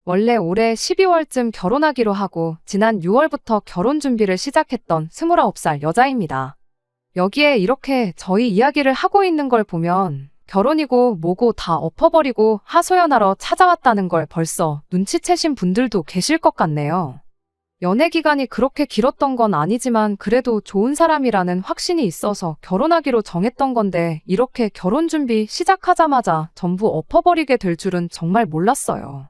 원래 올해 12월쯤 결혼하기로 하고 지난 6월부터 결혼 준비를 시작했던 29살 여자입니다. 여기에 이렇게 저희 이야기를 하고 있는 걸 보면 결혼이고 뭐고 다 엎어버리고 하소연하러 찾아왔다는 걸 벌써 눈치채신 분들도 계실 것 같네요. 연애 기간이 그렇게 길었던 건 아니지만 그래도 좋은 사람이라는 확신이 있어서 결혼하기로 정했던 건데 이렇게 결혼 준비 시작하자마자 전부 엎어버리게 될 줄은 정말 몰랐어요.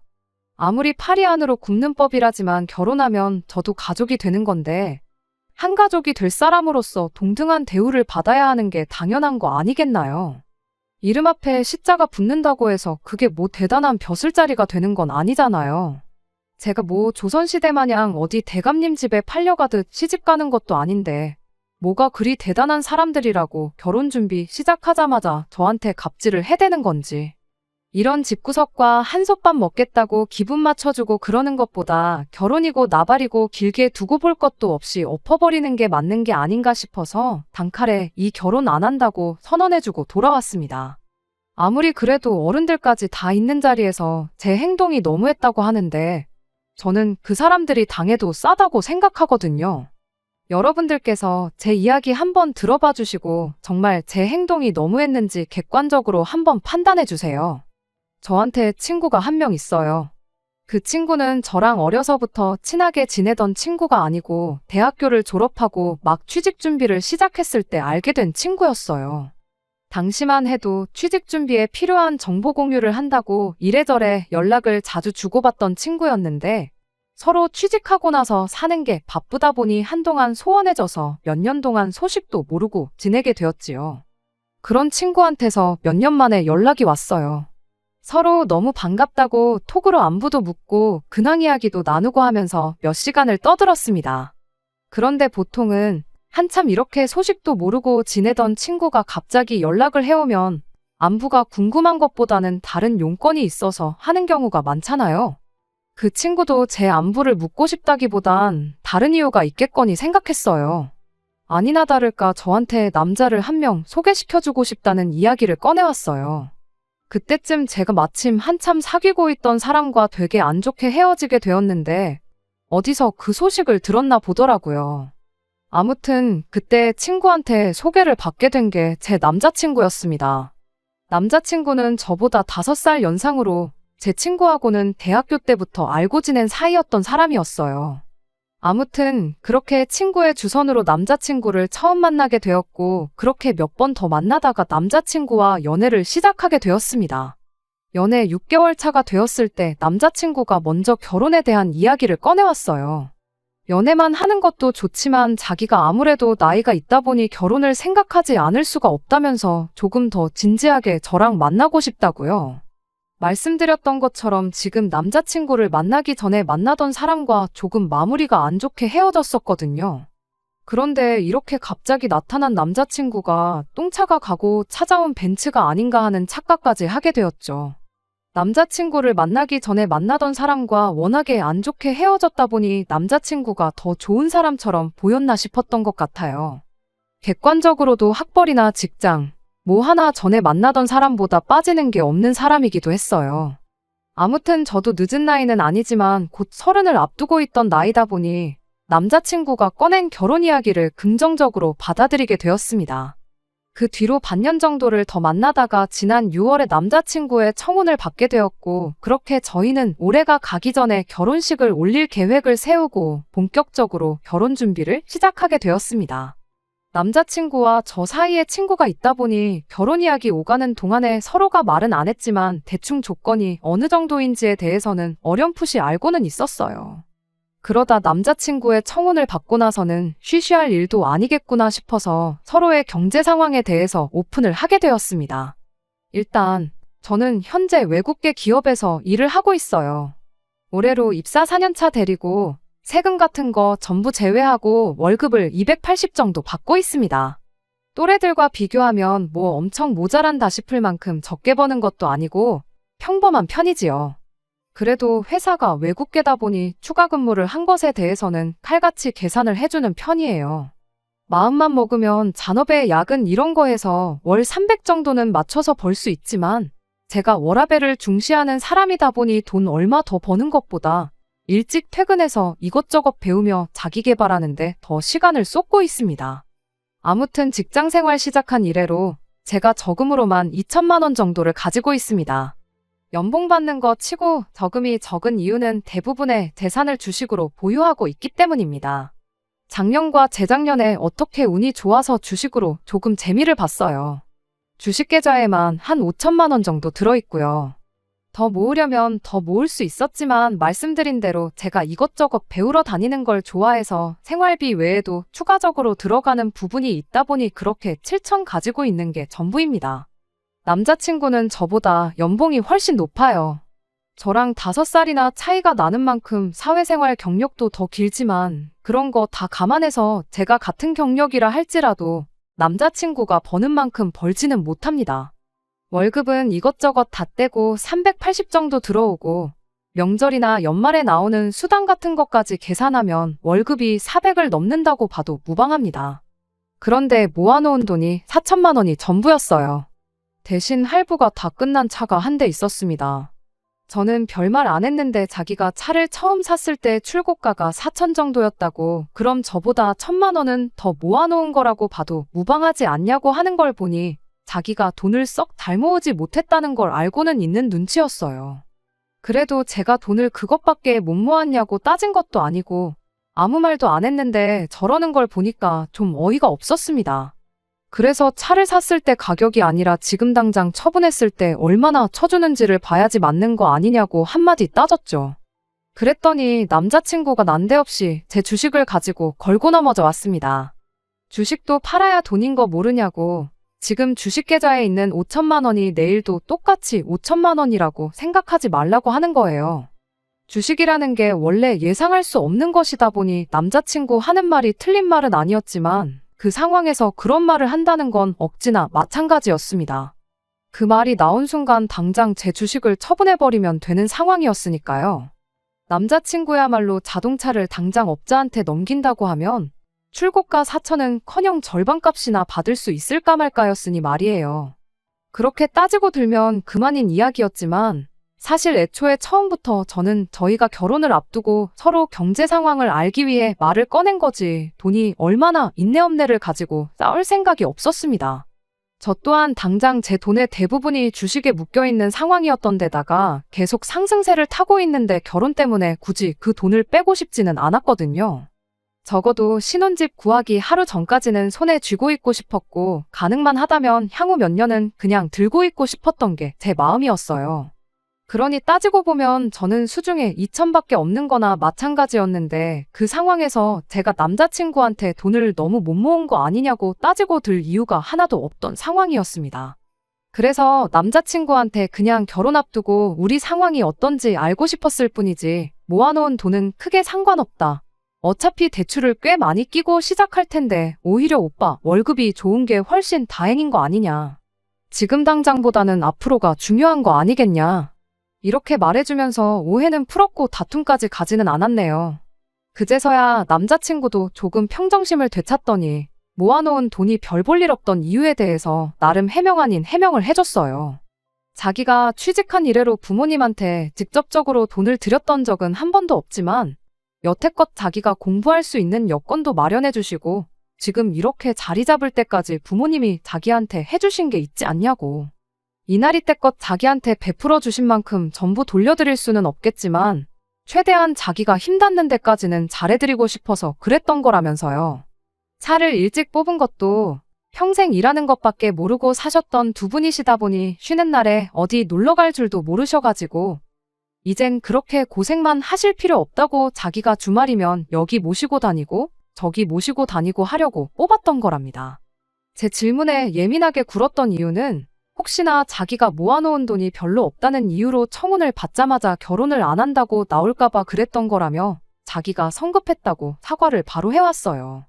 아무리 파리 안으로 굽는 법이라지만 결혼하면 저도 가족이 되는 건데 한 가족이 될 사람으로서 동등한 대우를 받아야 하는 게 당연한 거 아니겠나요? 이름 앞에 시자가 붙는다고 해서 그게 뭐 대단한 벼슬자리가 되는 건 아니잖아요. 제가 뭐 조선시대 마냥 어디 대감님 집에 팔려가듯 시집 가는 것도 아닌데 뭐가 그리 대단한 사람들이라고 결혼 준비 시작하자마자 저한테 갑질을 해대는 건지. 이런 집구석과 한솥밥 먹겠다고 기분 맞춰주고 그러는 것보다 결혼이고 나발이고 길게 두고 볼 것도 없이 엎어버리는 게 맞는 게 아닌가 싶어서 단칼에 이 결혼 안 한다고 선언해주고 돌아왔습니다. 아무리 그래도 어른들까지 다 있는 자리에서 제 행동이 너무했다고 하는데 저는 그 사람들이 당해도 싸다고 생각하거든요. 여러분들께서 제 이야기 한번 들어봐 주시고 정말 제 행동이 너무했는지 객관적으로 한번 판단해 주세요. 저한테 친구가 한 명 있어요. 그 친구는 저랑 어려서부터 친하게 지내던 친구가 아니고 대학교를 졸업하고 막 취직 준비를 시작했을 때 알게 된 친구였어요. 당시만 해도 취직 준비에 필요한 정보 공유를 한다고 이래저래 연락을 자주 주고받던 친구였는데 서로 취직하고 나서 사는 게 바쁘다 보니 한동안 소원해져서 몇 년 동안 소식도 모르고 지내게 되었지요. 그런 친구한테서 몇 년 만에 연락이 왔어요. 서로 너무 반갑다고 톡으로 안부도 묻고 근황 이야기도 나누고 하면서 몇 시간을 떠들었습니다. 그런데 보통은 한참 이렇게 소식도 모르고 지내던 친구가 갑자기 연락을 해오면 안부가 궁금한 것보다는 다른 용건이 있어서 하는 경우가 많잖아요. 그 친구도 제 안부를 묻고 싶다기보단 다른 이유가 있겠거니 생각했어요. 아니나 다를까 저한테 남자를 한 명 소개시켜주고 싶다는 이야기를 꺼내왔어요. 그때쯤 제가 마침 한참 사귀고 있던 사람과 되게 안 좋게 헤어지게 되었는데 어디서 그 소식을 들었나 보더라고요. 아무튼 그때 친구한테 소개를 받게 된 게 제 남자친구였습니다. 남자친구는 저보다 5살 연상으로 제 친구하고는 대학교 때부터 알고 지낸 사이였던 사람이었어요. 아무튼 그렇게 친구의 주선으로 남자친구를 처음 만나게 되었고 그렇게 몇 번 더 만나다가 남자친구와 연애를 시작하게 되었습니다. 연애 6개월 차가 되었을 때 남자친구가 먼저 결혼에 대한 이야기를 꺼내왔어요. 연애만 하는 것도 좋지만 자기가 아무래도 나이가 있다 보니 결혼을 생각하지 않을 수가 없다면서 조금 더 진지하게 저랑 만나고 싶다고요. 말씀드렸던 것처럼 지금 남자친구를 만나기 전에 만나던 사람과 조금 마무리가 안 좋게 헤어졌었거든요. 그런데 이렇게 갑자기 나타난 남자친구가 똥차가 가고 찾아온 벤츠가 아닌가 하는 착각까지 하게 되었죠. 남자친구를 만나기 전에 만나던 사람과 워낙에 안 좋게 헤어졌다 보니 남자친구가 더 좋은 사람처럼 보였나 싶었던 것 같아요. 객관적으로도 학벌이나 직장, 뭐 하나 전에 만나던 사람보다 빠지는 게 없는 사람이기도 했어요. 아무튼 저도 늦은 나이는 아니지만 곧 30을 앞두고 있던 나이다 보니 남자친구가 꺼낸 결혼 이야기를 긍정적으로 받아들이게 되었습니다. 그 뒤로 반년 정도를 더 만나다가 지난 6월에 남자친구의 청혼을 받게 되었고 그렇게 저희는 올해가 가기 전에 결혼식을 올릴 계획을 세우고 본격적으로 결혼 준비를 시작하게 되었습니다. 남자친구와 저 사이에 친구가 있다 보니 결혼 이야기 오가는 동안에 서로가 말은 안 했지만 대충 조건이 어느 정도인지에 대해서는 어렴풋이 알고는 있었어요. 그러다 남자친구의 청혼을 받고 나서는 쉬쉬할 일도 아니겠구나 싶어서 서로의 경제 상황에 대해서 오픈을 하게 되었습니다. 일단 저는 현재 외국계 기업에서 일을 하고 있어요. 올해로 입사 4년차 대리고 세금 같은 거 전부 제외하고 월급을 280 정도 받고 있습니다. 또래들과 비교하면 뭐 엄청 모자란다 싶을 만큼 적게 버는 것도 아니고 평범한 편이지요. 그래도 회사가 외국계다 보니 추가 근무를 한 것에 대해서는 칼같이 계산을 해주는 편이에요. 마음만 먹으면 잔업에 야근 이런 거 해서 월 300 정도는 맞춰서 벌 수 있지만 제가 워라밸을 중시하는 사람이다 보니 돈 얼마 더 버는 것보다 일찍 퇴근해서 이것저것 배우며 자기 개발하는데 더 시간을 쏟고 있습니다. 아무튼 직장 생활 시작한 이래로 제가 저금으로만 2천만 원 정도를 가지고 있습니다. 연봉 받는 거 치고 저금이 적은 이유는 대부분의 재산을 주식으로 보유하고 있기 때문입니다. 작년과 재작년에 어떻게 운이 좋아서 주식으로 조금 재미를 봤어요. 주식 계좌에만 한 5천만 원 정도 들어있고요. 더 모으려면 더 모을 수 있었지만 말씀드린 대로 제가 이것저것 배우러 다니는 걸 좋아해서 생활비 외에도 추가적으로 들어가는 부분이 있다 보니 그렇게 7천 가지고 있는 게 전부입니다. 남자친구는 저보다 연봉이 훨씬 높아요. 저랑 5살이나 차이가 나는 만큼 사회생활 경력도 더 길지만 그런 거 다 감안해서 제가 같은 경력이라 할지라도 남자친구가 버는 만큼 벌지는 못합니다. 월급은 이것저것 다 떼고 380 정도 들어오고 명절이나 연말에 나오는 수당 같은 것까지 계산하면 월급이 400을 넘는다고 봐도 무방합니다. 그런데 모아놓은 돈이 4천만 원이 전부였어요. 대신 할부가 다 끝난 차가 한 대 있었습니다. 저는 별말 안 했는데 자기가 차를 처음 샀을 때 출고가가 4천 정도였다고 그럼 저보다 1천만 원은 더 모아놓은 거라고 봐도 무방하지 않냐고 하는 걸 보니 자기가 돈을 썩 잘 모으지 못했다는 걸 알고는 있는 눈치였어요. 그래도 제가 돈을 그것밖에 못 모았냐고 따진 것도 아니고 아무 말도 안 했는데 저러는 걸 보니까 좀 어이가 없었습니다. 그래서 차를 샀을 때 가격이 아니라 지금 당장 처분했을 때 얼마나 쳐주는지를 봐야지 맞는 거 아니냐고 한마디 따졌죠. 그랬더니 남자친구가 난데없이 제 주식을 가지고 걸고 넘어져 왔습니다. 주식도 팔아야 돈인 거 모르냐고 지금 주식 계좌에 있는 5천만 원이 내일도 똑같이 5천만 원이라고 생각하지 말라고 하는 거예요. 주식이라는 게 원래 예상할 수 없는 것이다 보니 남자친구 하는 말이 틀린 말은 아니었지만 그 상황에서 그런 말을 한다는 건 억지나 마찬가지였습니다. 그 말이 나온 순간 당장 제 주식을 처분해버리면 되는 상황이었으니까요. 남자친구야말로 자동차를 당장 업자한테 넘긴다고 하면 출고가 4천은커녕 절반값이나 받을 수 있을까 말까였으니 말이에요. 그렇게 따지고 들면 그만인 이야기였지만 사실 애초에 처음부터 저는 저희가 결혼을 앞두고 서로 경제 상황을 알기 위해 말을 꺼낸 거지 돈이 얼마나 인내업내를 가지고 싸울 생각이 없었습니다. 저 또한 당장 제 돈의 대부분이 주식에 묶여있는 상황이었던 데다가 계속 상승세를 타고 있는데 결혼 때문에 굳이 그 돈을 빼고 싶지는 않았거든요. 적어도 신혼집 구하기 하루 전까지는 손에 쥐고 있고 싶었고 가능만 하다면 향후 몇 년은 그냥 들고 있고 싶었던 게 제 마음이었어요. 그러니 따지고 보면 저는 수중에 2천밖에 없는 거나 마찬가지였는데 그 상황에서 제가 남자친구한테 돈을 너무 못 모은 거 아니냐고 따지고 들 이유가 하나도 없던 상황이었습니다. 그래서 남자친구한테 그냥 결혼 앞두고 우리 상황이 어떤지 알고 싶었을 뿐이지 모아놓은 돈은 크게 상관없다. 어차피 대출을 꽤 많이 끼고 시작할 텐데 오히려 오빠 월급이 좋은 게 훨씬 다행인 거 아니냐. 지금 당장보다는 앞으로가 중요한 거 아니겠냐. 이렇게 말해주면서 오해는 풀었고 다툼까지 가지는 않았네요. 그제서야 남자친구도 조금 평정심을 되찾더니 모아놓은 돈이 별 볼 일 없던 이유에 대해서 나름 해명 아닌 해명을 해줬어요. 자기가 취직한 이래로 부모님한테 직접적으로 돈을 드렸던 적은 한 번도 없지만 여태껏 자기가 공부할 수 있는 여건도 마련해주시고 지금 이렇게 자리 잡을 때까지 부모님이 자기한테 해주신 게 있지 않냐고. 이날이 때껏 자기한테 베풀어 주신 만큼 전부 돌려드릴 수는 없겠지만 최대한 자기가 힘닿는 데까지는 잘해드리고 싶어서 그랬던 거라면서요. 차를 일찍 뽑은 것도 평생 일하는 것밖에 모르고 사셨던 두 분이시다 보니 쉬는 날에 어디 놀러갈 줄도 모르셔가지고 이젠 그렇게 고생만 하실 필요 없다고 자기가 주말이면 여기 모시고 다니고 저기 모시고 다니고 하려고 뽑았던 거랍니다. 제 질문에 예민하게 굴었던 이유는 혹시나 자기가 모아놓은 돈이 별로 없다는 이유로 청혼을 받자마자 결혼을 안 한다고 나올까봐 그랬던 거라며 자기가 성급했다고 사과를 바로 해왔어요.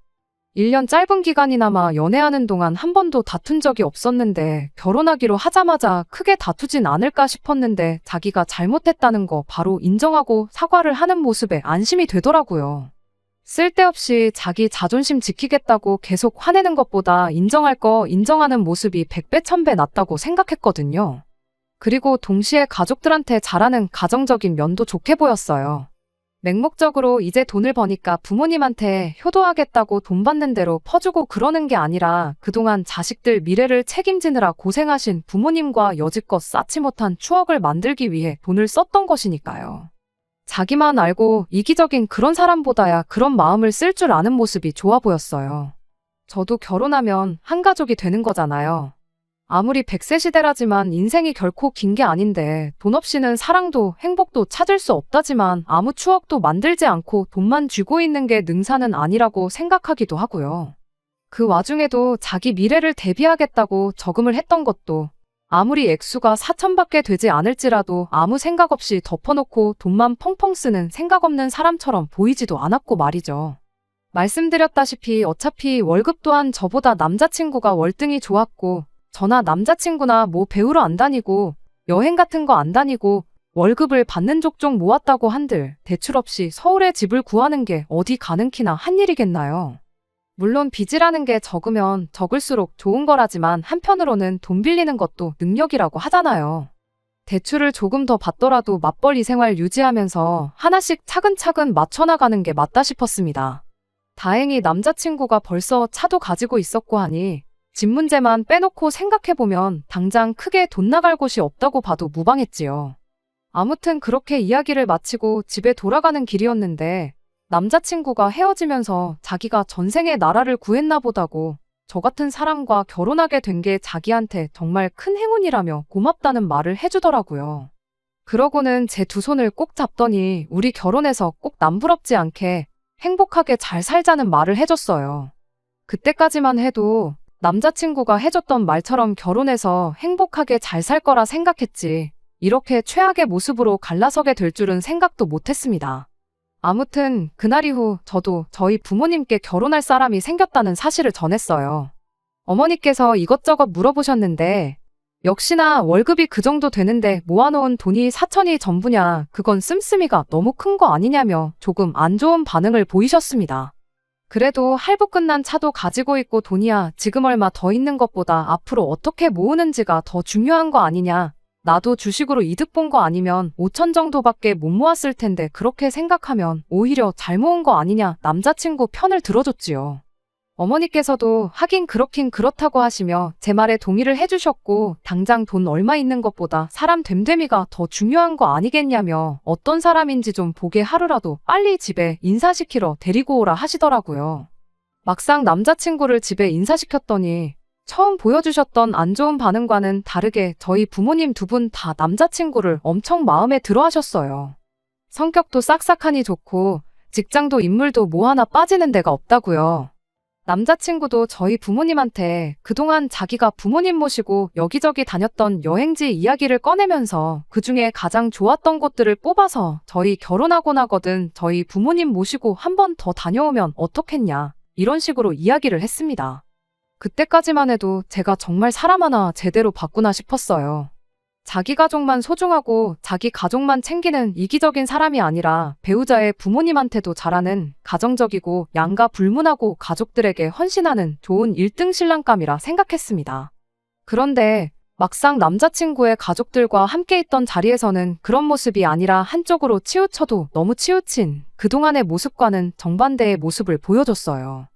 1년 짧은 기간이나마 연애하는 동안 한 번도 다툰 적이 없었는데 결혼하기로 하자마자 크게 다투진 않을까 싶었는데 자기가 잘못했다는 거 바로 인정하고 사과를 하는 모습에 안심이 되더라고요. 쓸데없이 자기 자존심 지키겠다고 계속 화내는 것보다 인정할 거 인정하는 모습이 100배 1000배 낫다고 생각했거든요. 그리고 동시에 가족들한테 잘하는 가정적인 면도 좋게 보였어요. 맹목적으로 이제 돈을 버니까 부모님한테 효도하겠다고 돈 받는 대로 퍼주고 그러는 게 아니라 그동안 자식들 미래를 책임지느라 고생하신 부모님과 여지껏 쌓지 못한 추억을 만들기 위해 돈을 썼던 것이니까요. 자기만 알고 이기적인 그런 사람보다야 그런 마음을 쓸 줄 아는 모습이 좋아 보였어요. 저도 결혼하면 한 가족이 되는 거잖아요. 아무리 100세 시대라지만 인생이 결코 긴 게 아닌데 돈 없이는 사랑도 행복도 찾을 수 없다지만 아무 추억도 만들지 않고 돈만 쥐고 있는 게 능사는 아니라고 생각하기도 하고요. 그 와중에도 자기 미래를 대비하겠다고 저금을 했던 것도 아무리 액수가 4천밖에 되지 않을지라도 아무 생각 없이 덮어놓고 돈만 펑펑 쓰는 생각 없는 사람처럼 보이지도 않았고 말이죠. 말씀드렸다시피 어차피 월급 또한 저보다 남자친구가 월등히 좋았고 저나 남자친구나 뭐 배우러 안 다니고 여행 같은 거 안 다니고 월급을 받는 족족 모았다고 한들 대출 없이 서울에 집을 구하는 게 어디 가능키나 한 일이겠나요? 물론 빚이라는 게 적으면 적을수록 좋은 거라지만 한편으로는 돈 빌리는 것도 능력이라고 하잖아요. 대출을 조금 더 받더라도 맞벌이 생활 유지하면서 하나씩 차근차근 맞춰나가는 게 맞다 싶었습니다. 다행히 남자친구가 벌써 차도 가지고 있었고 하니 집 문제만 빼놓고 생각해보면 당장 크게 돈 나갈 곳이 없다고 봐도 무방했지요. 아무튼 그렇게 이야기를 마치고 집에 돌아가는 길이었는데 남자친구가 헤어지면서 자기가 전생에 나라를 구했나 보다고 저 같은 사람과 결혼하게 된 게 자기한테 정말 큰 행운이라며 고맙다는 말을 해주더라고요. 그러고는 제 두 손을 꼭 잡더니 우리 결혼해서 꼭 남부럽지 않게 행복하게 잘 살자는 말을 해줬어요. 그때까지만 해도 남자친구가 해줬던 말처럼 결혼해서 행복하게 잘 살 거라 생각했지 이렇게 최악의 모습으로 갈라서게 될 줄은 생각도 못했습니다. 아무튼 그날 이후 저도 저희 부모님께 결혼할 사람이 생겼다는 사실을 전했어요. 어머니께서 이것저것 물어보셨는데 역시나 월급이 그 정도 되는데 모아놓은 돈이 4천이 전부냐 그건 씀씀이가 너무 큰 거 아니냐며 조금 안 좋은 반응을 보이셨습니다. 그래도 할부 끝난 차도 가지고 있고 돈이야 지금 얼마 더 있는 것보다 앞으로 어떻게 모으는지가 더 중요한 거 아니냐. 나도 주식으로 이득 본 거 아니면 5천 정도밖에 못 모았을 텐데 그렇게 생각하면 오히려 잘 모은 거 아니냐 남자친구 편을 들어줬지요. 어머니께서도 하긴 그렇긴 그렇다고 하시며 제 말에 동의를 해주셨고 당장 돈 얼마 있는 것보다 사람 됨됨이가 더 중요한 거 아니겠냐며 어떤 사람인지 좀 보게 하루라도 빨리 집에 인사시키러 데리고 오라 하시더라고요. 막상 남자친구를 집에 인사시켰더니 처음 보여주셨던 안 좋은 반응과는 다르게 저희 부모님 두 분 다 남자친구를 엄청 마음에 들어 하셨어요. 성격도 싹싹하니 좋고 직장도 인물도 뭐 하나 빠지는 데가 없다고요. 남자친구도 저희 부모님한테 그동안 자기가 부모님 모시고 여기저기 다녔던 여행지 이야기를 꺼내면서 그중에 가장 좋았던 곳들을 뽑아서 저희 결혼하고 나거든 저희 부모님 모시고 한 번 더 다녀오면 어떻겠냐 이런 식으로 이야기를 했습니다. 그때까지만 해도 제가 정말 사람 하나 제대로 봤구나 싶었어요. 자기 가족만 소중하고 자기 가족만 챙기는 이기적인 사람이 아니라 배우자의 부모님한테도 잘하는 가정적이고 양가 불문하고 가족들에게 헌신하는 좋은 1등 신랑감이라 생각했습니다. 그런데 막상 남자친구의 가족들과 함께 있던 자리에서는 그런 모습이 아니라 한쪽으로 치우쳐도 너무 치우친 그동안의 모습과는 정반대의 모습을 보여줬어요.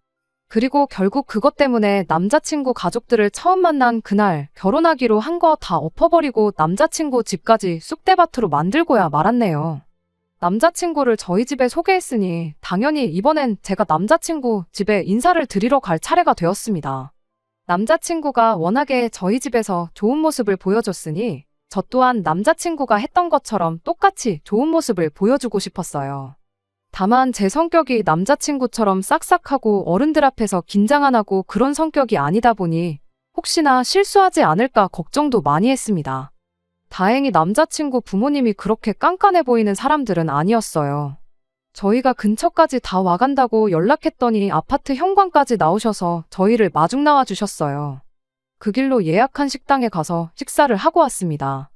그리고 결국 그것 때문에 남자친구 가족들을 처음 만난 그날 결혼하기로 한 거 다 엎어버리고 남자친구 집까지 쑥대밭으로 만들고야 말았네요. 남자친구를 저희 집에 소개했으니 당연히 이번엔 제가 남자친구 집에 인사를 드리러 갈 차례가 되었습니다. 남자친구가 워낙에 저희 집에서 좋은 모습을 보여줬으니 저 또한 남자친구가 했던 것처럼 똑같이 좋은 모습을 보여주고 싶었어요. 다만 제 성격이 남자친구처럼 싹싹하고 어른들 앞에서 긴장 안 하고 그런 성격이 아니다 보니 혹시나 실수하지 않을까 걱정도 많이 했습니다. 다행히 남자친구 부모님이 그렇게 깐깐해 보이는 사람들은 아니었어요. 저희가 근처까지 다 와간다고 연락했더니 아파트 현관까지 나오셔서 저희를 마중 나와 주셨어요. 그 길로 예약한 식당에 가서 식사를 하고 왔습니다.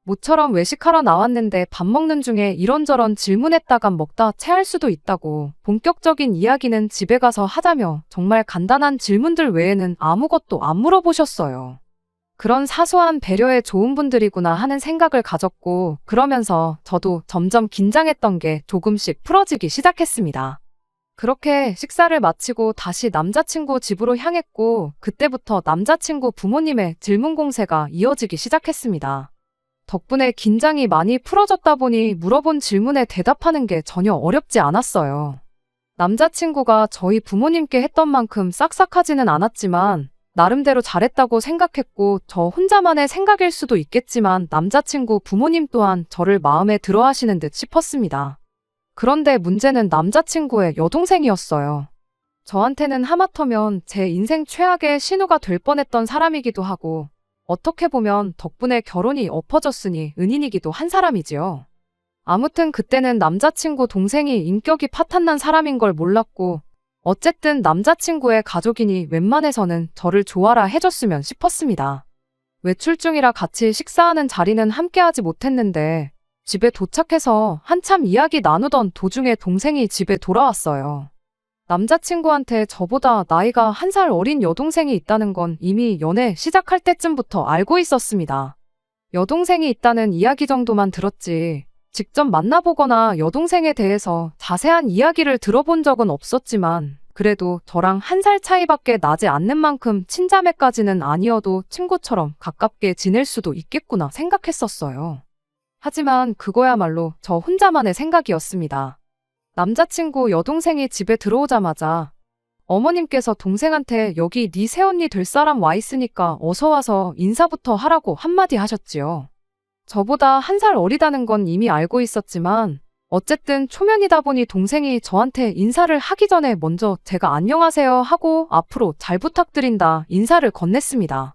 모처럼 외식하러 나왔는데 밥 먹는 중에 이런저런 질문했다간 먹다 체할 수도 있다고 본격적인 이야기는 집에 가서 하자며 정말 간단한 질문들 외에는 아무것도 안 물어보셨어요. 그런 사소한 배려에 좋은 분들이구나 하는 생각을 가졌고, 그러면서 저도 점점 긴장했던 게 조금씩 풀어지기 시작했습니다. 그렇게 식사를 마치고 다시 남자친구 집으로 향했고, 그때부터 남자친구 부모님의 질문 공세가 이어지기 시작했습니다. 덕분에 긴장이 많이 풀어졌다 보니 물어본 질문에 대답하는 게 전혀 어렵지 않았어요. 남자친구가 저희 부모님께 했던 만큼 싹싹하지는 않았지만 나름대로 잘했다고 생각했고, 저 혼자만의 생각일 수도 있겠지만 남자친구 부모님 또한 저를 마음에 들어 하시는 듯 싶었습니다. 그런데 문제는 남자친구의 여동생이었어요. 저한테는 하마터면 제 인생 최악의 신우가 될 뻔했던 사람이기도 하고, 어떻게 보면 덕분에 결혼이 엎어졌으니 은인이기도 한 사람이지요. 아무튼 그때는 남자친구 동생이 인격이 파탄난 사람인 걸 몰랐고, 어쨌든 남자친구의 가족이니 웬만해서는 저를 좋아라 해줬으면 싶었습니다. 외출 중이라 같이 식사하는 자리는 함께하지 못했는데, 집에 도착해서 한참 이야기 나누던 도중에 동생이 집에 돌아왔어요. 남자친구한테 저보다 나이가 1살 어린 여동생이 있다는 건 이미 연애 시작할 때쯤부터 알고 있었습니다. 여동생이 있다는 이야기 정도만 들었지, 직접 만나보거나 여동생에 대해서 자세한 이야기를 들어본 적은 없었지만, 그래도 저랑 1살 차이밖에 나지 않는 만큼 친자매까지는 아니어도 친구처럼 가깝게 지낼 수도 있겠구나 생각했었어요. 하지만 그거야말로 저 혼자만의 생각이었습니다. 남자친구 여동생이 집에 들어오자마자 어머님께서 동생한테 여기 네 새언니 될 사람 와 있으니까 어서 와서 인사부터 하라고 한마디 하셨지요. 저보다 1살 어리다는 건 이미 알고 있었지만 어쨌든 초면이다 보니 동생이 저한테 인사를 하기 전에 먼저 제가 안녕하세요 하고 앞으로 잘 부탁드린다 인사를 건넸습니다.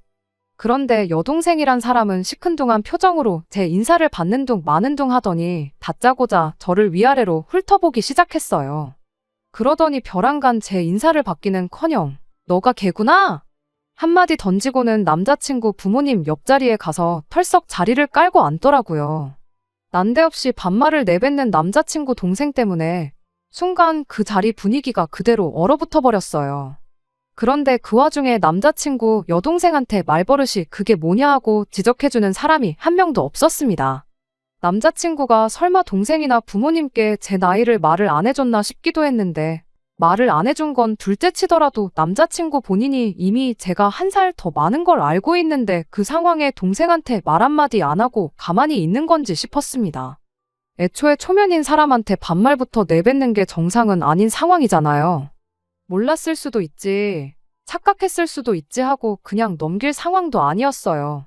그런데 여동생이란 사람은 시큰둥한 표정으로 제 인사를 받는 둥 마는 둥 하더니 다짜고짜 저를 위아래로 훑어보기 시작했어요. 그러더니 벼랑간 제 인사를 받기는커녕 너가 걔구나? 한마디 던지고는 남자친구 부모님 옆자리에 가서 털썩 자리를 깔고 앉더라고요. 난데없이 반말을 내뱉는 남자친구 동생 때문에 순간 그 자리 분위기가 그대로 얼어붙어 버렸어요. 그런데 그 와중에 남자친구 여동생한테 말버릇이 그게 뭐냐 하고 지적해주는 사람이 한 명도 없었습니다. 남자친구가 설마 동생이나 부모님께 제 나이를 말을 안 해줬나 싶기도 했는데, 말을 안 해준 건 둘째치더라도 남자친구 본인이 이미 제가 1살 더 많은 걸 알고 있는데 그 상황에 동생한테 말 한마디 안 하고 가만히 있는 건지 싶었습니다. 애초에 초면인 사람한테 반말부터 내뱉는 게 정상은 아닌 상황이잖아요. 몰랐을 수도 있지, 착각했을 수도 있지 하고 그냥 넘길 상황도 아니었어요.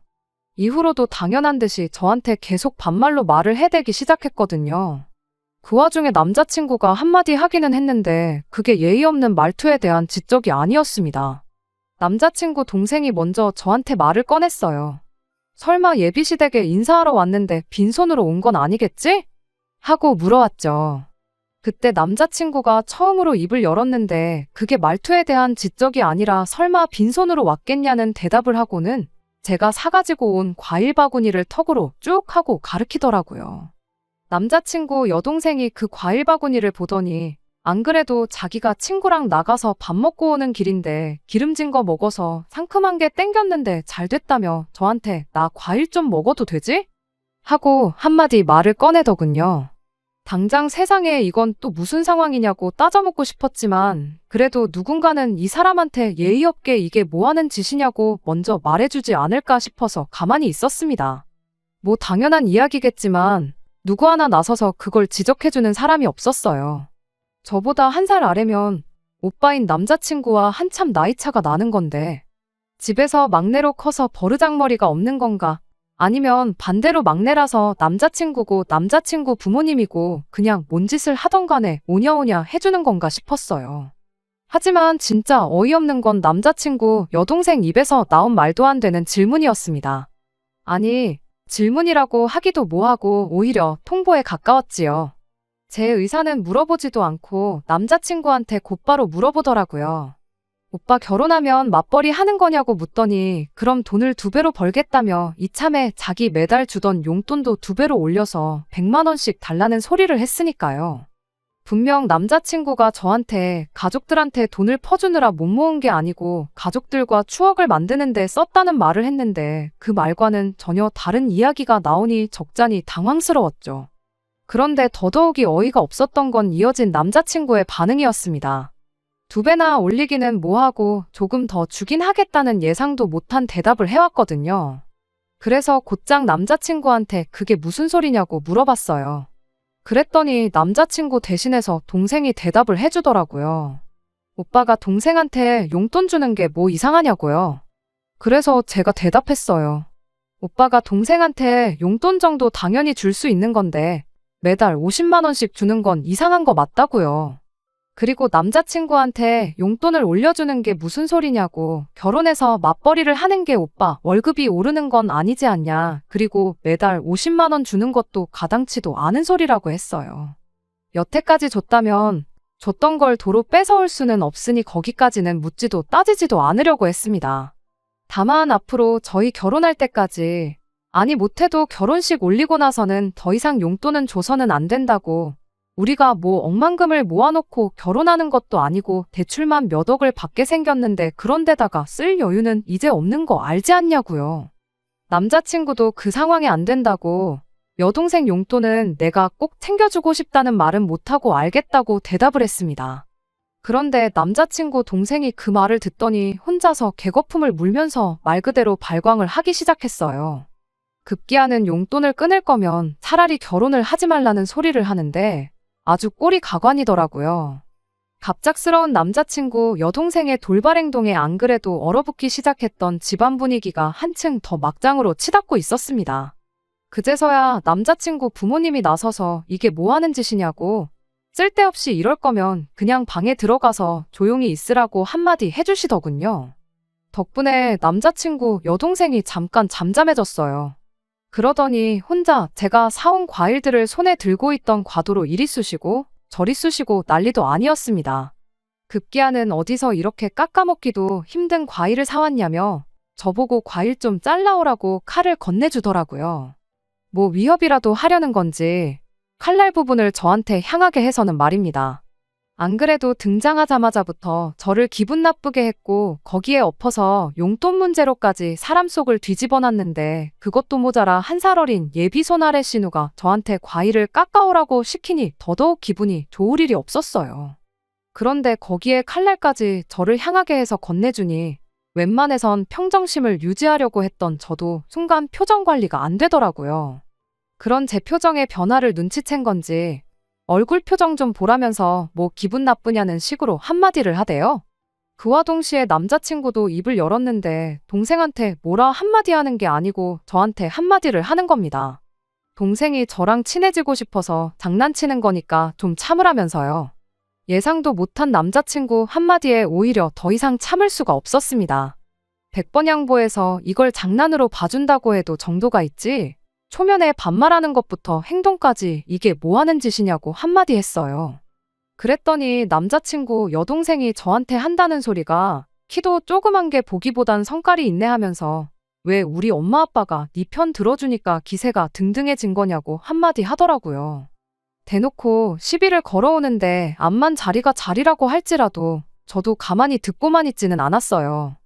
이후로도 당연한 듯이 저한테 계속 반말로 말을 해대기 시작했거든요. 그 와중에 남자친구가 한마디 하기는 했는데 그게 예의 없는 말투에 대한 지적이 아니었습니다. 남자친구 동생이 먼저 저한테 말을 꺼냈어요. 설마 예비시댁에 인사하러 왔는데 빈손으로 온 건 아니겠지? 하고 물어왔죠. 그때 남자친구가 처음으로 입을 열었는데 그게 말투에 대한 지적이 아니라 설마 빈손으로 왔겠냐는 대답을 하고는 제가 사가지고 온 과일 바구니를 턱으로 쭉 하고 가리키더라고요. 남자친구 여동생이 그 과일 바구니를 보더니 안 그래도 자기가 친구랑 나가서 밥 먹고 오는 길인데 기름진 거 먹어서 상큼한 게 땡겼는데 잘 됐다며 저한테 나 과일 좀 먹어도 되지? 하고 한마디 말을 꺼내더군요. 당장 세상에 이건 또 무슨 상황이냐고 따져묻고 싶었지만 그래도 누군가는 이 사람한테 예의 없게 이게 뭐 하는 짓이냐고 먼저 말해주지 않을까 싶어서 가만히 있었습니다. 뭐 당연한 이야기겠지만 누구 하나 나서서 그걸 지적해주는 사람이 없었어요. 저보다 1살 아래면 오빠인 남자친구와 한참 나이차가 나는 건데 집에서 막내로 커서 버르장머리가 없는 건가? 아니면 반대로 막내라서 남자친구고 남자친구 부모님이고 그냥 뭔 짓을 하던 간에 오냐오냐 해주는 건가 싶었어요. 하지만 진짜 어이없는 건 남자친구 여동생 입에서 나온 말도 안 되는 질문이었습니다. 아니, 질문이라고 하기도 뭐하고 오히려 통보에 가까웠지요. 제 의사는 물어보지도 않고 남자친구한테 곧바로 물어보더라고요. 오빠 결혼하면 맞벌이 하는 거냐고 묻더니 그럼 돈을 2배로 벌겠다며 이참에 자기 매달 주던 용돈도 2배로 올려서 100만 원씩 달라는 소리를 했으니까요. 분명 남자친구가 저한테 가족들한테 돈을 퍼주느라 못 모은 게 아니고 가족들과 추억을 만드는데 썼다는 말을 했는데 그 말과는 전혀 다른 이야기가 나오니 적잖이 당황스러웠죠. 그런데 더더욱이 어이가 없었던 건 이어진 남자친구의 반응이었습니다. 2배나 올리기는 뭐하고 조금 더 주긴 하겠다는 예상도 못한 대답을 해왔거든요. 그래서 곧장 남자친구한테 그게 무슨 소리냐고 물어봤어요. 그랬더니 남자친구 대신해서 동생이 대답을 해주더라고요. 오빠가 동생한테 용돈 주는 게 뭐 이상하냐고요. 그래서 제가 대답했어요. 오빠가 동생한테 용돈 정도 당연히 줄 수 있는 건데 매달 50만 원씩 주는 건 이상한 거 맞다고요. 그리고 남자친구한테 용돈을 올려주는 게 무슨 소리냐고, 결혼해서 맞벌이를 하는 게 오빠 월급이 오르는 건 아니지 않냐, 그리고 매달 50만 원 주는 것도 가당치도 않은 소리라고 했어요. 여태까지 줬다면 줬던 걸 도로 뺏어올 수는 없으니 거기까지는 묻지도 따지지도 않으려고 했습니다. 다만 앞으로 저희 결혼할 때까지, 아니 못해도 결혼식 올리고 나서는 더 이상 용돈은 줘서는 안 된다고, 우리가 뭐 억만금을 모아놓고 결혼하는 것도 아니고 대출만 몇 억을 받게 생겼는데 그런 데다가 쓸 여유는 이제 없는 거 알지 않냐고요. 남자친구도 그 상황이 안 된다고, 여동생 용돈은 내가 꼭 챙겨주고 싶다는 말은 못하고 알겠다고 대답을 했습니다. 그런데 남자친구 동생이 그 말을 듣더니 혼자서 개거품을 물면서 말 그대로 발광을 하기 시작했어요. 급기야는 용돈을 끊을 거면 차라리 결혼을 하지 말라는 소리를 하는데 아주 꼴이 가관이더라고요. 갑작스러운 남자친구 여동생의 돌발 행동에 안 그래도 얼어붙기 시작했던 집안 분위기가 한층 더 막장으로 치닫고 있었습니다. 그제서야 남자친구 부모님이 나서서 이게 뭐 하는 짓이냐고, 쓸데없이 이럴 거면 그냥 방에 들어가서 조용히 있으라고 한마디 해주시더군요. 덕분에 남자친구 여동생이 잠깐 잠잠해졌어요. 그러더니 혼자 제가 사온 과일들을 손에 들고 있던 과도로 이리 쑤시고 저리 쑤시고 난리도 아니었습니다. 급기야는 어디서 이렇게 깎아먹기도 힘든 과일을 사왔냐며 저보고 과일 좀 잘라오라고 칼을 건네주더라고요. 뭐 위협이라도 하려는 건지 칼날 부분을 저한테 향하게 해서는 말입니다. 안 그래도 등장하자마자부터 저를 기분 나쁘게 했고 거기에 엎어서 용돈 문제로까지 사람 속을 뒤집어놨는데 그것도 모자라 한 살 어린 예비 손아래 신우가 저한테 과일을 깎아오라고 시키니 더더욱 기분이 좋을 일이 없었어요. 그런데 거기에 칼날까지 저를 향하게 해서 건네주니 웬만해선 평정심을 유지하려고 했던 저도 순간 표정 관리가 안 되더라고요. 그런 제 표정의 변화를 눈치챈 건지 얼굴 표정 좀 보라면서 뭐 기분 나쁘냐는 식으로 한마디를 하대요. 그와 동시에 남자친구도 입을 열었는데 동생한테 뭐라 한마디 하는 게 아니고 저한테 한마디를 하는 겁니다. 동생이 저랑 친해지고 싶어서 장난치는 거니까 좀 참으라면서요. 예상도 못한 남자친구 한마디에 오히려 더 이상 참을 수가 없었습니다. 100번 양보해서 이걸 장난으로 봐준다고 해도 정도가 있지, 초면에 반말하는 것부터 행동까지 이게 뭐 하는 짓이냐고 한마디 했어요. 그랬더니 남자친구 여동생이 저한테 한다는 소리가 키도 조그만 게 보기보단 성깔이 있네 하면서 왜 우리 엄마 아빠가 네 편 들어주니까 기세가 등등해진 거냐고 한마디 하더라고요. 대놓고 시비를 걸어오는데 암만 자리가 자리라고 할지라도 저도 가만히 듣고만 있지는 않았어요.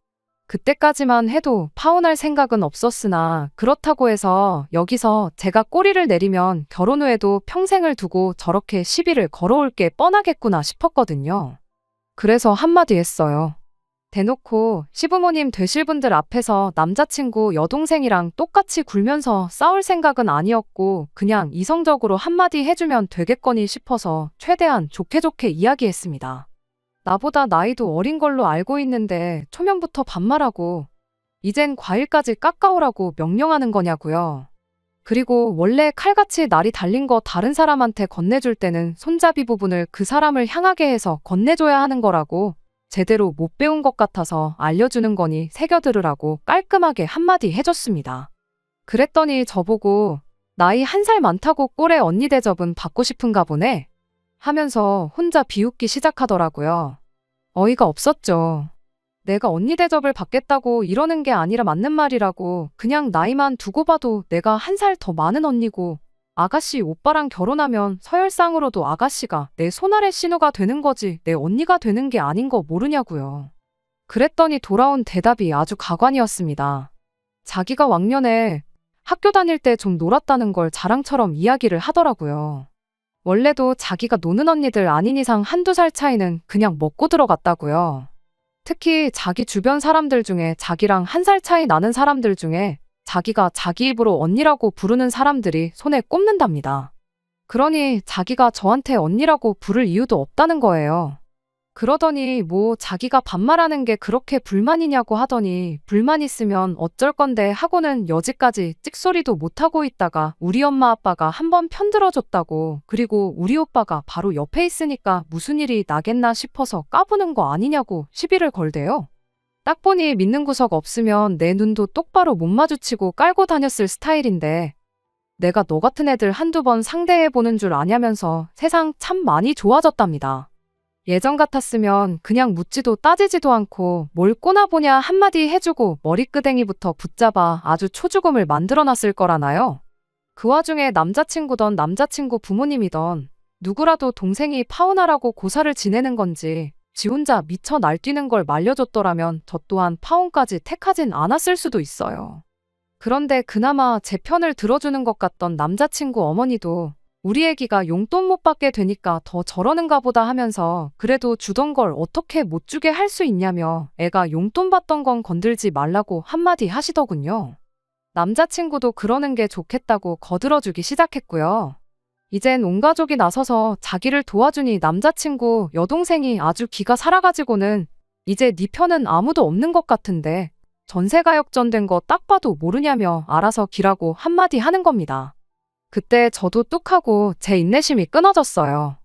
그때까지만 해도 파혼할 생각은 없었으나 그렇다고 해서 여기서 제가 꼬리를 내리면 결혼 후에도 평생을 두고 저렇게 시비를 걸어올 게 뻔하겠구나 싶었거든요. 그래서 한마디 했어요. 대놓고 시부모님 되실 분들 앞에서 남자친구 여동생이랑 똑같이 굴면서 싸울 생각은 아니었고 그냥 이성적으로 한마디 해주면 되겠거니 싶어서 최대한 좋게 좋게 이야기했습니다. 나보다 나이도 어린 걸로 알고 있는데 초면부터 반말하고 이젠 과일까지 깎아오라고 명령하는 거냐고요. 그리고 원래 칼같이 날이 달린 거 다른 사람한테 건네줄 때는 손잡이 부분을 그 사람을 향하게 해서 건네줘야 하는 거라고 제대로 못 배운 것 같아서 알려주는 거니 새겨들으라고 깔끔하게 한마디 해줬습니다. 그랬더니 저보고 나이 1살 많다고 꼴에 언니 대접은 받고 싶은가 보네 하면서 혼자 비웃기 시작하더라고요. 어이가 없었죠. 내가 언니 대접을 받겠다고 이러는 게 아니라 맞는 말이라고, 그냥 나이만 두고 봐도 내가 1살 더 많은 언니고 아가씨 오빠랑 결혼하면 서열상으로도 아가씨가 내 손아래 신우가 되는 거지 내 언니가 되는 게 아닌 거 모르냐고요. 그랬더니 돌아온 대답이 아주 가관이었습니다. 자기가 왕년에 학교 다닐 때 좀 놀았다는 걸 자랑처럼 이야기를 하더라고요. 원래도 자기가 노는 언니들 아닌 이상 한두 살 차이는 그냥 먹고 들어갔다고요. 특히 자기 주변 사람들 중에 자기랑 1살 차이 나는 사람들 중에 자기가 자기 입으로 언니라고 부르는 사람들이 손에 꼽는답니다. 그러니 자기가 저한테 언니라고 부를 이유도 없다는 거예요. 그러더니 뭐 자기가 반말하는 게 그렇게 불만이냐고 하더니 불만 있으면 어쩔 건데 하고는 여지까지 찍소리도 못하고 있다가 우리 엄마 아빠가 한번 편들어줬다고 그리고 우리 오빠가 바로 옆에 있으니까 무슨 일이 나겠나 싶어서 까부는 거 아니냐고 시비를 걸대요. 딱 보니 믿는 구석 없으면 내 눈도 똑바로 못 마주치고 깔고 다녔을 스타일인데 내가 너 같은 애들 한두 번 상대해보는 줄 아냐면서 세상 참 많이 좋아졌답니다. 예전 같았으면 그냥 묻지도 따지지도 않고 뭘 꼬나보냐 한마디 해주고 머리끄댕이부터 붙잡아 아주 초죽음을 만들어놨을 거라나요? 그 와중에 남자친구던 남자친구 부모님이던 누구라도 동생이 파혼하라고 고사를 지내는 건지 지 혼자 미쳐 날뛰는 걸 말려줬더라면 저 또한 파혼까지 택하진 않았을 수도 있어요. 그런데 그나마 제 편을 들어주는 것 같던 남자친구 어머니도 우리 애기가 용돈 못 받게 되니까 더 저러는가 보다 하면서 그래도 주던 걸 어떻게 못 주게 할 수 있냐며 애가 용돈 받던 건 건들지 말라고 한마디 하시더군요. 남자친구도 그러는 게 좋겠다고 거들어주기 시작했고요. 이젠 온 가족이 나서서 자기를 도와주니 남자친구 여동생이 아주 기가 살아가지고는 이제 네 편은 아무도 없는 것 같은데 전세가 역전된 거 딱 봐도 모르냐며 알아서 기라고 한마디 하는 겁니다. 그때 저도 뚝하고 제 인내심이 끊어졌어요.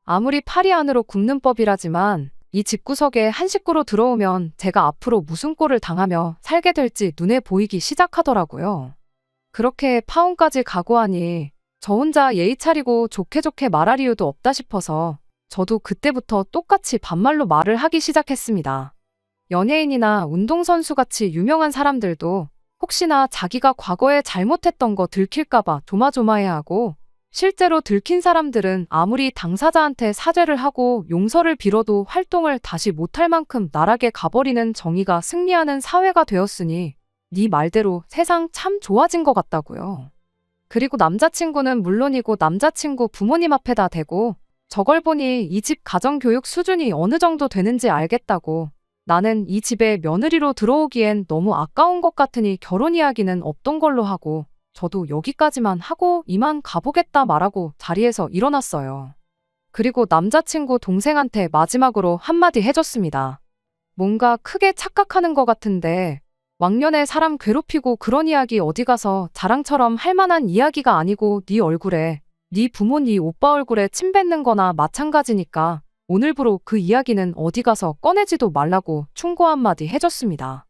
아무리 팔이 안으로 굽는 법이라지만 이 집구석에 한 식구로 들어오면 제가 앞으로 무슨 꼴을 당하며 살게 될지 눈에 보이기 시작하더라고요. 그렇게 파혼까지 각오하니 저 혼자 예의 차리고 좋게 좋게 말할 이유도 없다 싶어서 저도 그때부터 똑같이 반말로 말을 하기 시작했습니다. 연예인이나 운동선수같이 유명한 사람들도 혹시나 자기가 과거에 잘못했던 거 들킬까봐 조마조마해하고 실제로 들킨 사람들은 아무리 당사자한테 사죄를 하고 용서를 빌어도 활동을 다시 못할 만큼 나락에 가버리는 정의가 승리하는 사회가 되었으니 네 말대로 세상 참 좋아진 것 같다고요. 그리고 남자친구는 물론이고 남자친구 부모님 앞에다 대고 저걸 보니 이 집 가정교육 수준이 어느 정도 되는지 알겠다고 나는 이 집에 며느리로 들어오기엔 너무 아까운 것 같으니 결혼 이야기는 없던 걸로 하고 저도 여기까지만 하고 이만 가보겠다 말하고 자리에서 일어났어요. 그리고 남자친구 동생한테 마지막으로 한마디 해줬습니다. 뭔가 크게 착각하는 것 같은데 왕년에 사람 괴롭히고 그런 이야기 어디 가서 자랑처럼 할 만한 이야기가 아니고 네 얼굴에 네 부모 네 오빠 얼굴에 침 뱉는 거나 마찬가지니까 오늘부로 그 이야기는 어디 가서 꺼내지도 말라고 충고 한마디 해줬습니다.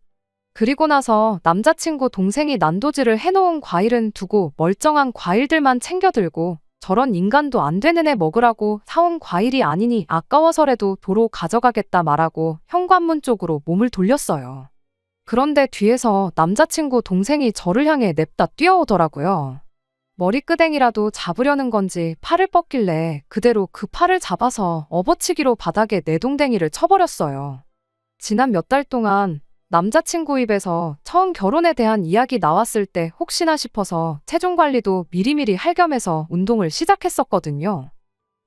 그리고 나서 남자친구 동생이 난도질을 해놓은 과일은 두고 멀쩡한 과일들만 챙겨 들고 저런 인간도 안 되는 애 먹으라고 사온 과일이 아니니 아까워서라도 도로 가져가겠다 말하고 현관문 쪽으로 몸을 돌렸어요. 그런데 뒤에서 남자친구 동생이 저를 향해 냅다 뛰어오더라고요. 머리끄댕이라도 잡으려는 건지 팔을 뻗길래 그대로 그 팔을 잡아서 업어치기로 바닥에 내동댕이를 쳐버렸어요. 지난 몇 달 동안 남자친구 입에서 처음 결혼에 대한 이야기 나왔을 때 혹시나 싶어서 체중 관리도 미리미리 할 겸해서 운동을 시작했었거든요.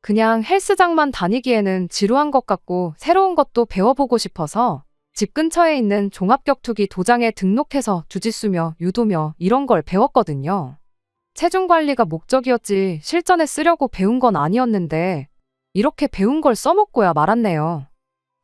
그냥 헬스장만 다니기에는 지루한 것 같고 새로운 것도 배워보고 싶어서 집 근처에 있는 종합격투기 도장에 등록해서 주짓수며 유도며 이런 걸 배웠거든요. 체중 관리가 목적이었지 실전에 쓰려고 배운 건 아니었는데 이렇게 배운 걸 써먹고야 말았네요.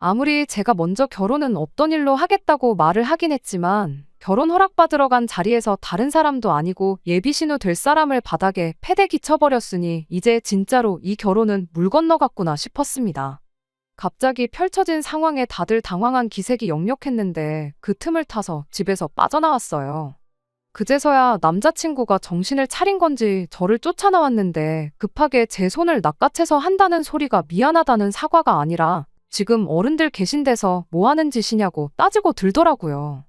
아무리 제가 먼저 결혼은 없던 일로 하겠다고 말을 하긴 했지만 결혼 허락받으러 간 자리에서 다른 사람도 아니고 예비신우 될 사람을 바닥에 패대기 쳐버렸으니 이제 진짜로 이 결혼은 물 건너갔구나 싶었습니다. 갑자기 펼쳐진 상황에 다들 당황한 기색이 역력했는데 그 틈을 타서 집에서 빠져나왔어요. 그제서야 남자친구가 정신을 차린 건지 저를 쫓아나왔는데 급하게 제 손을 낚아채서 한다는 소리가 미안하다는 사과가 아니라 지금 어른들 계신 데서 뭐 하는 짓이냐고 따지고 들더라고요.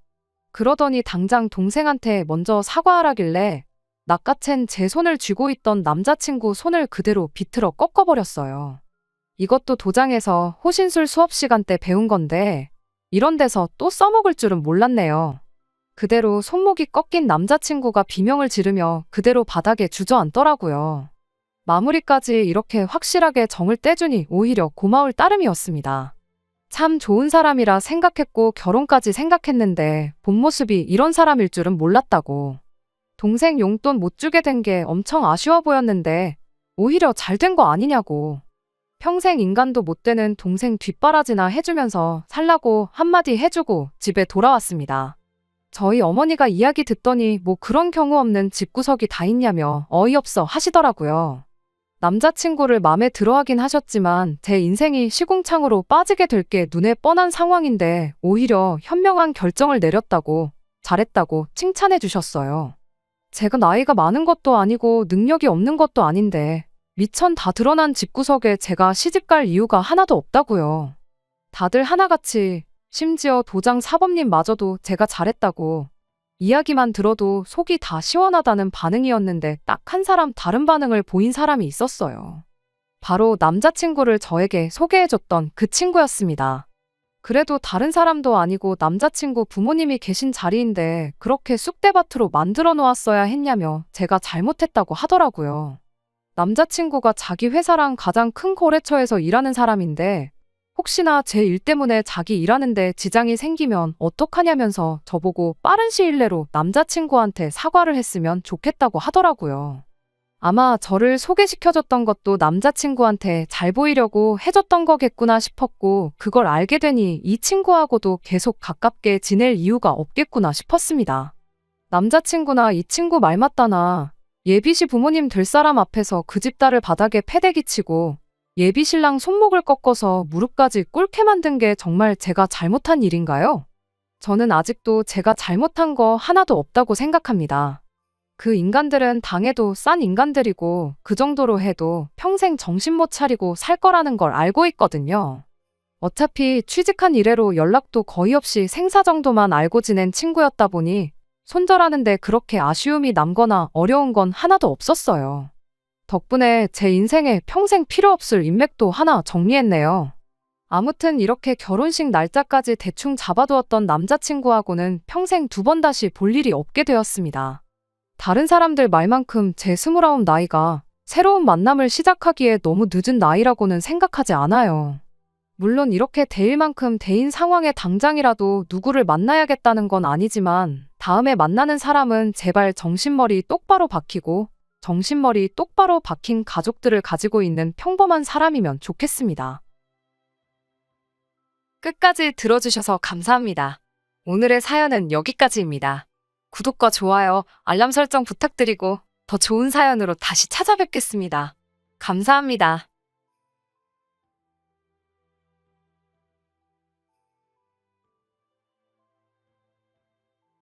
그러더니 당장 동생한테 먼저 사과하라길래 낚아챈 제 손을 쥐고 있던 남자친구 손을 그대로 비틀어 꺾어버렸어요. 이것도 도장에서 호신술 수업 시간 때 배운 건데 이런 데서 또 써먹을 줄은 몰랐네요. 그대로 손목이 꺾인 남자친구가 비명을 지르며 그대로 바닥에 주저앉더라고요. 마무리까지 이렇게 확실하게 정을 떼주니 오히려 고마울 따름이었습니다. 참 좋은 사람이라 생각했고 결혼까지 생각했는데 본 모습이 이런 사람일 줄은 몰랐다고. 동생 용돈 못 주게 된 게 엄청 아쉬워 보였는데 오히려 잘 된 거 아니냐고. 평생 인간도 못 되는 동생 뒷바라지나 해주면서 살라고 한마디 해주고 집에 돌아왔습니다. 저희 어머니가 이야기 듣더니 뭐 그런 경우 없는 집구석이 다 있냐며 어이없어 하시더라고요. 남자친구를 맘에 들어하긴 하셨지만 제 인생이 시궁창으로 빠지게 될 게 눈에 뻔한 상황인데 오히려 현명한 결정을 내렸다고 잘했다고 칭찬해 주셨어요. 제가 나이가 많은 것도 아니고 능력이 없는 것도 아닌데 미천 다 드러난 집구석에 제가 시집갈 이유가 하나도 없다고요. 다들 하나같이 심지어 도장 사범님마저도 제가 잘했다고 이야기만 들어도 속이 다 시원하다는 반응이었는데 딱 한 사람 다른 반응을 보인 사람이 있었어요. 바로 남자친구를 저에게 소개해줬던 그 친구였습니다. 그래도 다른 사람도 아니고 남자친구 부모님이 계신 자리인데 그렇게 쑥대밭으로 만들어 놓았어야 했냐며 제가 잘못했다고 하더라고요. 남자친구가 자기 회사랑 가장 큰 거래처에서 일하는 사람인데 혹시나 제 일 때문에 자기 일하는데 지장이 생기면 어떡하냐면서 저보고 빠른 시일 내로 남자친구한테 사과를 했으면 좋겠다고 하더라고요. 아마 저를 소개시켜줬던 것도 남자친구한테 잘 보이려고 해줬던 거겠구나 싶었고 그걸 알게 되니 이 친구하고도 계속 가깝게 지낼 이유가 없겠구나 싶었습니다. 남자친구나 이 친구 말 맞다나 예비시 부모님 될 사람 앞에서 그 집 딸을 바닥에 패대기 치고 예비 신랑 손목을 꺾어서 무릎까지 꿇게 만든 게 정말 제가 잘못한 일인가요? 저는 아직도 제가 잘못한 거 하나도 없다고 생각합니다. 그 인간들은 당해도 싼 인간들이고 그 정도로 해도 평생 정신 못 차리고 살 거라는 걸 알고 있거든요. 어차피 취직한 이래로 연락도 거의 없이 생사 정도만 알고 지낸 친구였다 보니 손절하는데 그렇게 아쉬움이 남거나 어려운 건 하나도 없었어요. 덕분에 제 인생에 평생 필요 없을 인맥도 하나 정리했네요. 아무튼 이렇게 결혼식 날짜까지 대충 잡아두었던 남자친구하고는 평생 두 번 다시 볼 일이 없게 되었습니다. 다른 사람들 말만큼 제 29 나이가 새로운 만남을 시작하기에 너무 늦은 나이라고는 생각하지 않아요. 물론 이렇게 대일 만큼 대인 상황에 당장이라도 누구를 만나야겠다는 건 아니지만 다음에 만나는 사람은 제발 정신머리 똑바로 박히고 정신머리 똑바로 박힌 가족들을 가지고 있는 평범한 사람이면 좋겠습니다. 끝까지 들어주셔서 감사합니다. 오늘의 사연은 여기까지입니다. 구독과 좋아요, 알람 설정 부탁드리고 더 좋은 사연으로 다시 찾아뵙겠습니다. 감사합니다.